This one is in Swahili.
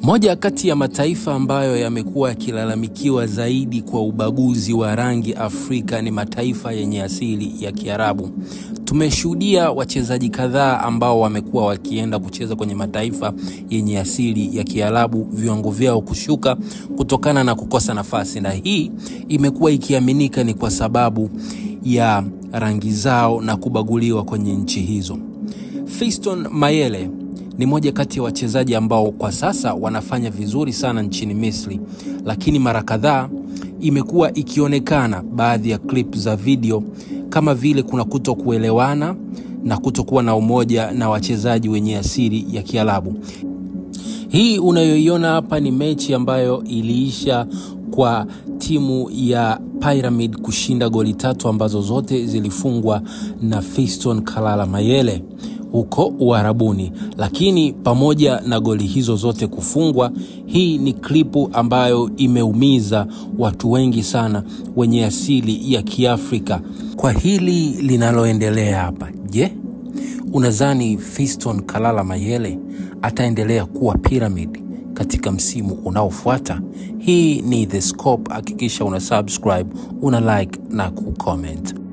Moja kati ya mataifa ambayo yamekuwa yakilalamikiwa zaidi kwa ubaguzi wa rangi Afrika ni mataifa yenye asili ya Kiarabu. Tumeshuhudia wachezaji kadhaa ambao wamekuwa wakienda kucheza kwenye mataifa yenye asili ya Kiarabu, viwango vyao kushuka kutokana na kukosa nafasi, na hii imekuwa ikiaminika ni kwa sababu ya rangi zao na kubaguliwa kwenye nchi hizo. Fiston Mayele ni moja kati ya wachezaji ambao kwa sasa wanafanya vizuri sana nchini Misri, lakini mara kadhaa imekuwa ikionekana baadhi ya clip za video kama vile kuna kutokuelewana na kutokuwa na umoja na wachezaji wenye asili ya Kiarabu. Hii unayoiona hapa ni mechi ambayo iliisha kwa timu ya Pyramid kushinda goli 3 ambazo zote zilifungwa na Fiston Kalala Mayele huko Uarabuni. Lakini pamoja na goli hizo zote kufungwa, hii ni klipu ambayo imeumiza watu wengi sana wenye asili ya Kiafrika. Kwa hili linaloendelea hapa, je, unadhani Fiston Kalala Mayele ataendelea kuwa Pyramid katika msimu unaofuata? Hii ni The Scope. Hakikisha una subscribe, una like na kucomment.